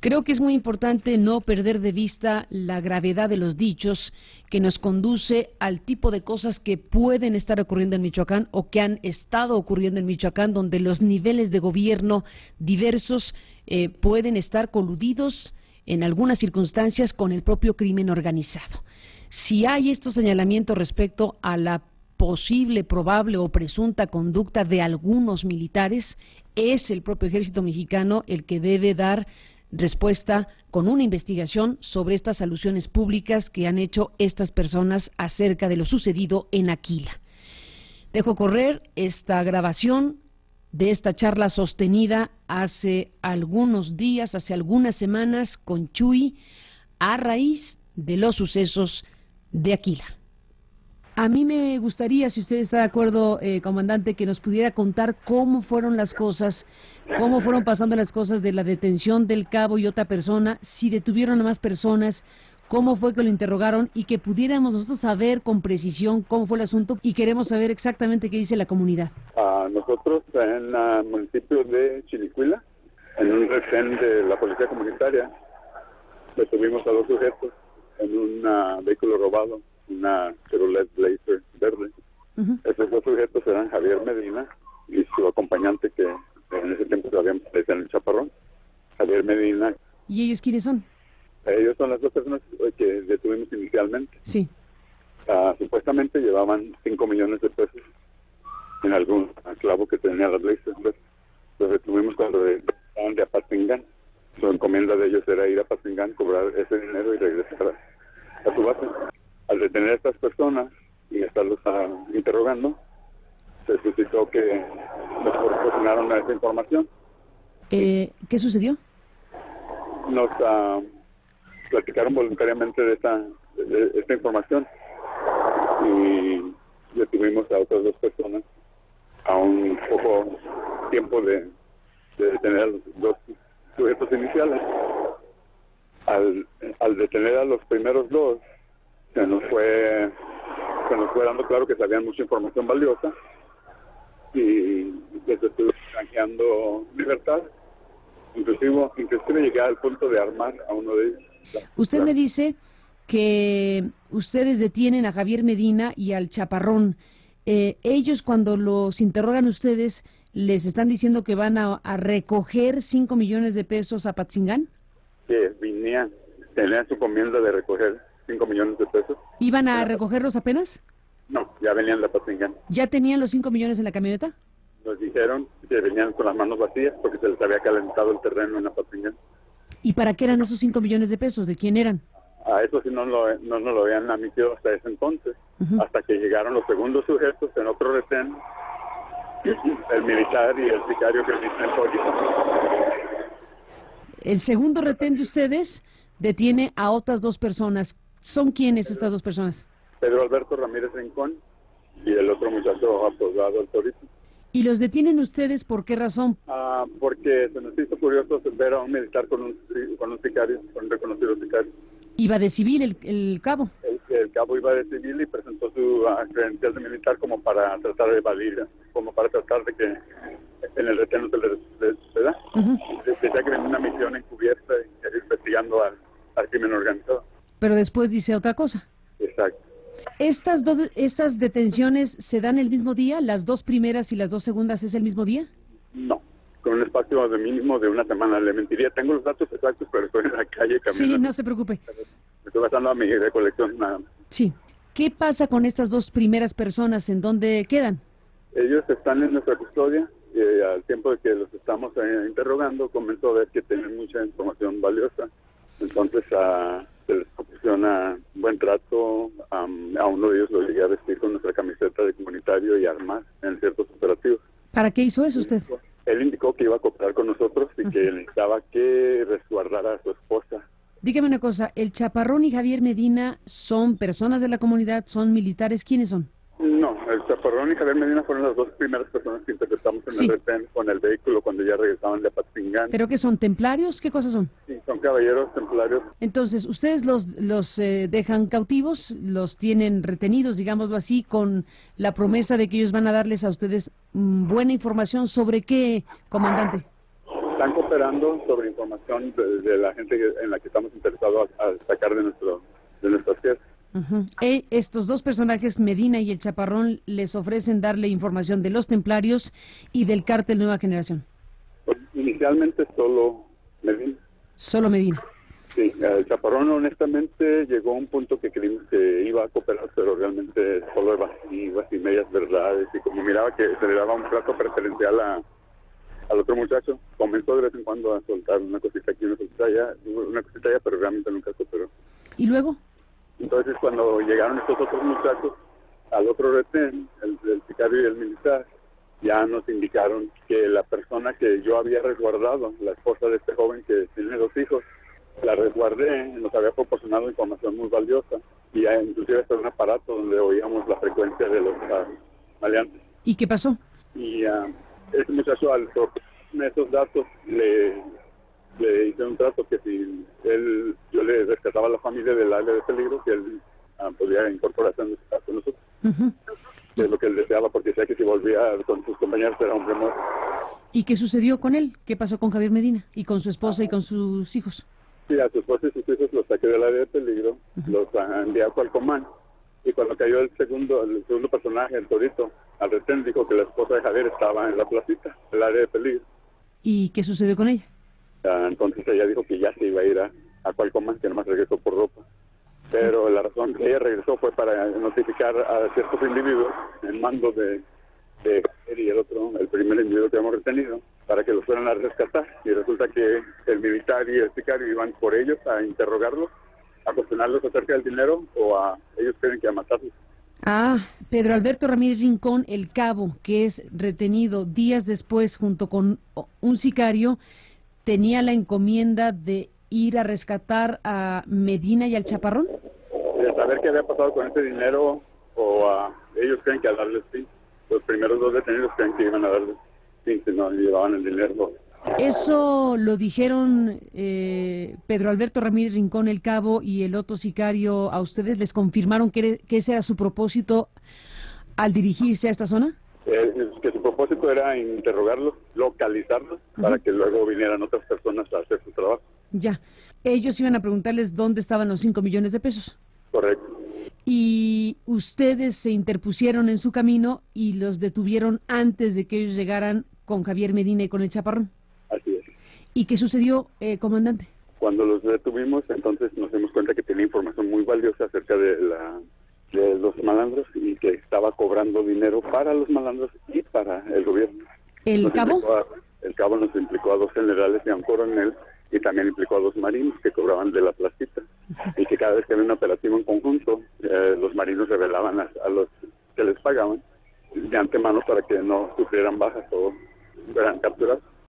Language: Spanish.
Creo que es muy importante no perder de vista la gravedad de los dichos que nos conduce al tipo de cosas que pueden estar ocurriendo en Michoacán o que han estado ocurriendo en Michoacán, donde los niveles de gobierno diversos pueden estar coludidos en algunas circunstancias con el propio crimen organizado. Si hay estos señalamientos respecto a la posible, probable o presunta conducta de algunos militares, es el propio ejército mexicano el que debe dar respuesta con una investigación sobre estas alusiones públicas que han hecho estas personas acerca de lo sucedido en Aquila. Dejo correr esta grabación de esta charla sostenida hace algunos días, hace algunas semanas con Chuy, a raíz de los sucesos de Aquila. A mí me gustaría, si usted está de acuerdo, comandante, que nos pudiera contar cómo fueron las cosas, cómo fueron pasando las cosas de la detención del cabo y otra persona, si detuvieron a más personas, cómo fue que lo interrogaron y que pudiéramos nosotros saber con precisión cómo fue el asunto, y queremos saber exactamente qué dice la comunidad. Nosotros en el municipio de Chilicuila, en un retén de la policía comunitaria, detuvimos a 2 sujetos en un vehículo robado, una Chevrolet Blazer verde. Esos 2 sujetos eran Javier Medina y su acompañante, que en ese tiempo sabíamos que decían el Chaparrón, Javier Medina. ¿Y ellos quiénes son? Ellos son las 2 personas que detuvimos inicialmente. Sí. Supuestamente llevaban 5 millones de pesos en algún clavo que tenía la Blazer. Los detuvimos cuando estaban de Apatzingán. Su encomienda de ellos era ir a Apatzingán, cobrar ese dinero y regresar a su base. Al detener a estas personas y estarlos interrogando, se suscitó que nos proporcionaron esa información. ¿Qué sucedió? Nos platicaron voluntariamente de esta información y detuvimos a otras 2 personas a un poco tiempo de detener a los 2 sujetos iniciales. Al detener a los primeros 2, se nos fue dando claro que sabían mucha información valiosa y les estuve canjeando libertad. Inclusive llegué al punto de armar a uno de ellos. Usted me dice que ustedes detienen a Javier Medina y al Chaparrón. Ellos, cuando los interrogan ustedes, ¿les están diciendo que van a recoger 5 millones de pesos a Apatzingán? Que tenían su encomienda de recoger 5 millones de pesos. ¿Iban a recogerlos apenas? No, ya venían de Apatzingán. ¿Ya tenían los 5 millones en la camioneta? Nos dijeron que venían con las manos vacías porque se les había calentado el terreno en Apatzingán. ¿Y para qué eran esos 5 millones de pesos? ¿De quién eran? A eso sí no nos lo habían admitido hasta ese entonces, hasta que llegaron los segundos sujetos en otro retén, el militar y el sicario que dice el código. El segundo retén de ustedes detiene a otras 2 personas. ¿Son quiénes estas 2 personas? Pedro Alberto Ramírez Rincón y el otro muchacho apodado El Torito. ¿Y los detienen ustedes por qué razón? Porque se nos hizo curioso ver a un militar con un sicario, con un reconocido sicario. ¿Iba de civil el cabo? El cabo iba de civil y presentó su credencial de militar como para tratar de evadir, como para tratar de que en el retén no se le da. Decía que venía una misión encubierta investigando al crimen organizado. Pero después dice otra cosa. Exacto. ¿Estas detenciones se dan el mismo día? ¿Las 2 primeras y las 2 segundas es el mismo día? No, con un espacio de mínimo de una semana. Le mentiría, tengo los datos exactos, pero estoy en la calle caminando. Sí, no se preocupe. Me estoy basando a mi recolección nada más. Sí. ¿Qué pasa con estas 2 primeras personas? ¿En dónde quedan? Ellos están en nuestra custodia y al tiempo de que los estamos interrogando, comenzó a ver que tienen mucha información valiosa. Entonces se les proporciona buen trato. A uno de ellos lo llegué a vestir con nuestra camiseta de comunitario y armar en ciertos operativos. ¿Para qué hizo eso usted? Él indicó que iba a cooperar con nosotros y que necesitaba que resguardara a su esposa. Dígame una cosa, ¿el Chaparrón y Javier Medina son personas de la comunidad, son militares? ¿Quiénes son? No, el Chaparrón y Javier Medina fueron las 2 primeras personas que interceptamos en el retén con el vehículo cuando ya regresaban de Apatzingán. ¿Pero qué son, templarios? ¿Qué cosas son? Sí, son caballeros templarios. Entonces, ustedes los dejan cautivos, los tienen retenidos, digámoslo así, con la promesa de que ellos van a darles a ustedes buena información. ¿Sobre qué, comandante? están cooperando sobre información de la gente en la que estamos interesados a sacar de nuestras piezas. Estos dos personajes, Medina y el Chaparrón, les ofrecen darle información de los templarios y del cártel Nueva Generación. Pues, inicialmente solo Medina. Solo Medina. Sí, el Chaparrón honestamente llegó a un punto que creímos que iba a cooperar, pero realmente solo evasivas y medias verdades, y como miraba que se le daba un trato preferencial al otro muchacho, comenzó de vez en cuando a soltar una cosita aquí, una cosita allá, pero realmente nunca cooperó. ¿Y luego? Entonces cuando llegaron estos otros muchachos al otro retén, el sicario y el militar, ya nos indicaron que la persona que yo había resguardado, la esposa de este joven que tiene 2 hijos, la resguardé, nos había proporcionado información muy valiosa, y ya inclusive hasta un aparato donde oíamos la frecuencia de los maleantes. ¿Y qué pasó? Y ese muchacho, al proporcionarme esos datos, le hice un trato que si yo le rescataba a la familia del área de peligro, que él podía incorporarse con nosotros. Que es lo que él deseaba, porque decía que si volvía con sus compañeros era hombre muerto. ¿Y qué sucedió con él? ¿Qué pasó con Javier Medina y con su esposa y con sus hijos? Sí, a su esposa y sus hijos los saqué del área de peligro, los envié a Cualcomán, y cuando cayó el segundo personaje, el Torito, al retén, dijo que la esposa de Javier estaba en la placita, el área de peligro. ¿Y qué sucedió con ella? Entonces ella dijo que ya se iba a ir a Cualcomán, que nomás regresó por ropa. Pero la razón que ella regresó fue para notificar a ciertos individuos en mando de Javier y el primer individuo que hemos retenido, para que los fueran a rescatar. Y resulta que el militar y el sicario iban por ellos a interrogarlos, a cuestionarlos acerca del dinero, o ellos creen que a matarlos. Pedro Alberto Ramírez Rincón, el cabo, que es retenido días después junto con un sicario, tenía la encomienda de ir a rescatar a Medina y al Chaparrón. De saber qué había pasado con ese dinero, o ellos creen que al darles fin. Los primeros 2 detenidos creen que iban a darles fin, si no llevaban el dinero. Eso lo dijeron Pedro Alberto Ramírez Rincón, el cabo, y el otro sicario. ¿A ustedes les confirmaron que ese era su propósito al dirigirse a esta zona? Que su propósito era interrogarlos, localizarlos, para que luego vinieran otras personas a hacer su trabajo. Ya. Ellos iban a preguntarles dónde estaban los 5 millones de pesos. Correcto. Y ustedes se interpusieron en su camino y los detuvieron antes de que ellos llegaran con Javier Medina y con el Chaparrón. Así es. ¿Y qué sucedió, comandante? Cuando los detuvimos, entonces nos dimos cuenta que tenía información muy valiosa acerca de los malandros, y que estaba cobrando dinero para los malandros y para el gobierno. ¿El cabo? El cabo nos implicó a 2 generales y a un coronel, y también implicó a 2 marinos que cobraban de la placita, y que cada vez que había un operativo en conjunto, los marinos revelaban a los que les pagaban de antemano para que no sufrieran bajas o fueran capturados.